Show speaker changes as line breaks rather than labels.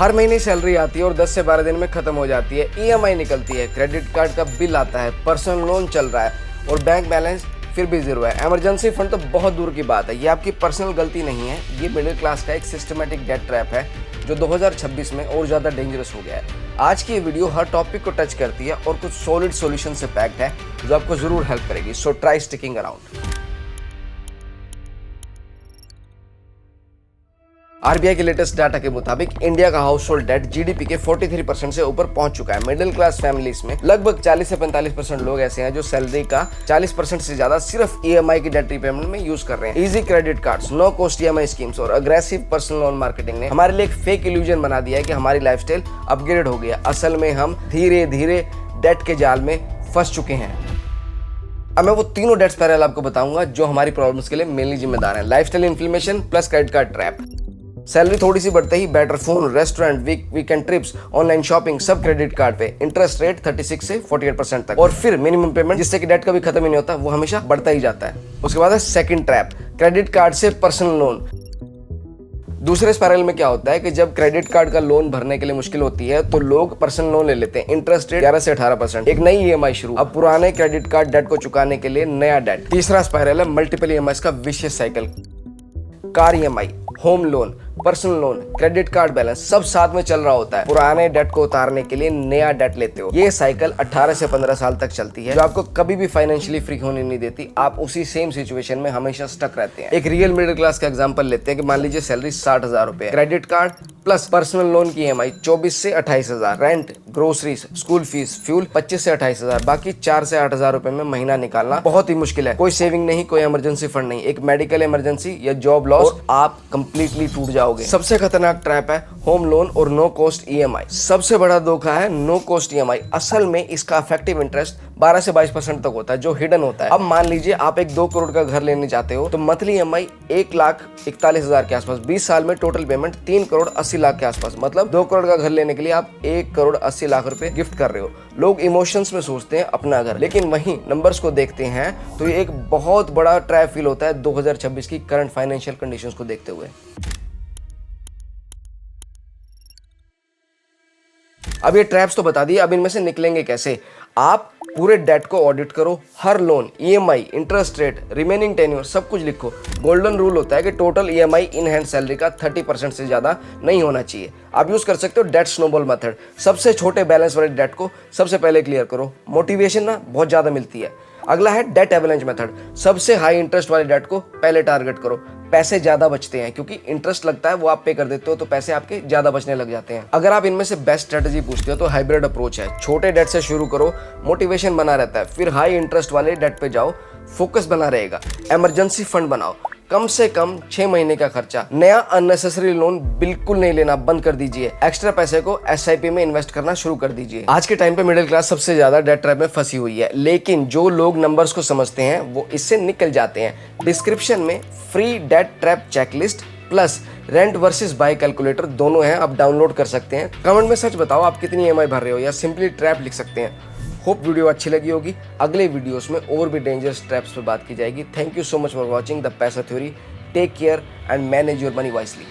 हर महीने सैलरी आती है और 10 से 12 दिन में खत्म हो जाती है। ईएमआई निकलती है, क्रेडिट कार्ड का बिल आता है, पर्सनल लोन चल रहा है और बैंक बैलेंस फिर भी जीरो है। इमरजेंसी फंड तो बहुत दूर की बात है। ये आपकी पर्सनल गलती नहीं है, ये मिडिल क्लास का एक सिस्टमेटिक डेट ट्रैप है जो 2026 में और ज़्यादा डेंजरस हो गया है। आज की ये वीडियो हर टॉपिक को टच करती है और कुछ सॉलिड सॉल्यूशन से पैक्ड है जो आपको जरूर हेल्प करेगी। So try sticking around. RBI के लेटेस्ट डाटा के मुताबिक इंडिया का हाउस होल्ड डेट जीडीपी के 43% से ऊपर पहुंच चुका है। मिडिल क्लास फैमिलीज में लगभग 40 से 45% लोग ऐसे हैं जो सैलरी का 40% से ज्यादा सिर्फ ईएमआई की डेट रीपेमेंट में यूज कर रहे हैं। Easy credit cards, no cost EMI schemes और अग्रेसिव पर्सनल लोन मार्केटिंग ने हमारे लिए एक फेक इल्यूजन बना दिया है कि हमारी लाइफस्टाइल अपग्रेड हो गया। असल में हम धीरे धीरे डेट के जाल में फंस चुके हैं। अब मैं वो तीनों डेट स्पाइरल आपको बताऊंगा जो हमारी प्रॉब्लम्स के लिए मेनली जिम्मेदार हैं। Lifestyle inflation plus credit card trap. Salary थोड़ी सी बढ़ते ही better phone, restaurant, weekend trips, online shopping सब क्रेडिट कार्ड पे। इंटरेस्ट रेट 36 से 48% तक और फिर मिनिमम पेमेंट जिससे कि डेट कभी खत्म ही नहीं होता, वो हमेशा बढ़ता ही जाता है। उसके बाद है सेकंड ट्रैप, क्रेडिट कार्ड से पर्सनल लोन। दूसरे स्पाइरल में क्या होता है कि जब क्रेडिट कार्ड का लोन भरने के लिए मुश्किल होती है तो लोग पर्सनल लोन ले लेते हैं। इंटरेस्ट रेट 11 से 18%। एक नई ईएमआई शुरू, अब पुराने क्रेडिट कार्ड डेट को चुकाने के लिए नया डेट। तीसरा स्पाइरल है मल्टीपल ईएमआई का vicious cycle. Car EMI, home loan, personal loan, credit card balance सब साथ में चल रहा होता है। पुराने डेट को उतारने के लिए नया डेट लेते हो। ये साइकिल 18 से 15 साल तक चलती है जो आपको कभी भी फाइनेंशियली फ्री होने नहीं देती। आप उसी सेम सिचुएशन में हमेशा स्टक रहते हैं। एक रियल मिडिल क्लास का एग्जांपल लेते हैं कि मान लीजिए सैलरी 60,000 रुपए, credit card plus personal loan की ईएमआई 24 से 28,000, rent, groceries, school fees, fuel 25 से 28,000, बाकी 4 से 8,000 रुपए में महीना निकालना बहुत ही मुश्किल है। कोई सेविंग नहीं, कोई इमरजेंसी फंड नहीं, एक मेडिकल इमरजेंसी या जॉब लॉस, आप कंप्लीटली टूट जाओगे। सबसे खतरनाक ट्रैप है होम लोन और नो कॉस्ट ईएमआई। सबसे बड़ा धोखा है नो कॉस्ट ईएमआई। असल में इसका इफेक्टिव इंटरेस्ट 12 से 22% तक होता है जो हिडन होता है। अब मान लीजिए आप एक 2 करोड़ का घर लेने जाते हो तो मंथली ईएमआई 1,41,000 के आसपास, 20 साल में टोटल पेमेंट 3 करोड़ 80 लाख के आसपास। मतलब 2 करोड़ का घर लेने के लिए आप 1 करोड़ 80 लाख रुपए गिफ्ट कर रहे हो। लोग इमोशंस में सोचते हैं अपना घर, लेकिन वहीं नंबर्स को देखते हैं तो ये एक बहुत बड़ा ट्रैप फील होता है 2026 की करंट फाइनेंशियल कंडीशंस को देखते हुए। अब ये ट्रैप्स तो बता दिए, अब इनमें से निकलेंगे कैसे। आप पूरे डेट को ऑडिट करो, हर loan, EMI, interest rate, remaining tenure सब कुछ लिखो। गोल्डन रूल होता है कि total EMI in hand salary का 30% से ज्यादा नहीं होना चाहिए। आप यूज कर सकते हो डेट स्नोबॉल मेथड। सबसे छोटे बैलेंस वाले डेट को सबसे पहले क्लियर करो, मोटिवेशन ना बहुत ज्यादा मिलती है। अगला है डेट एवरेज मेथड। सबसे हाई इंटरेस्ट वाले डेट को पहले टारगेट करो, पैसे ज्यादा बचते हैं क्योंकि इंटरेस्ट लगता है वो आप पे कर देते हो तो पैसे आपके ज्यादा बचने लग जाते हैं। अगर आप इनमें से बेस्ट स्ट्रेटजी पूछते हो तो हाइब्रिड अप्रोच है। छोटे डेट से शुरू करो, मोटिवेशन बना रहता है, फिर हाई इंटरेस्ट वाले डेट पे जाओ, फोकस बना रहेगा। इमरजेंसी फंड बनाओ, कम से कम 6 महीने का खर्चा। नया अननेसेसरी लोन बिल्कुल नहीं लेना, बंद कर दीजिए। एक्स्ट्रा पैसे को एसआईपी में इन्वेस्ट करना शुरू कर दीजिए। आज के टाइम पे मिडिल क्लास सबसे ज्यादा डेट ट्रैप में फंसी हुई है, लेकिन जो लोग नंबर्स को समझते हैं वो इससे निकल जाते हैं। डिस्क्रिप्शन में free debt trap checklist plus rent versus buy calculator दोनों हैं, आप डाउनलोड कर सकते हैं। कमेंट में सच बताओ आप कितनी ईएमआई भर रहे हो या सिंपली ट्रैप लिख सकते हैं। होप वीडियो अच्छी लगी होगी। अगले वीडियोस में और भी डेंजरस ट्रैप्स पे बात की जाएगी। Thank you so much for watching the Paisa theory. Take care and manage your money wisely.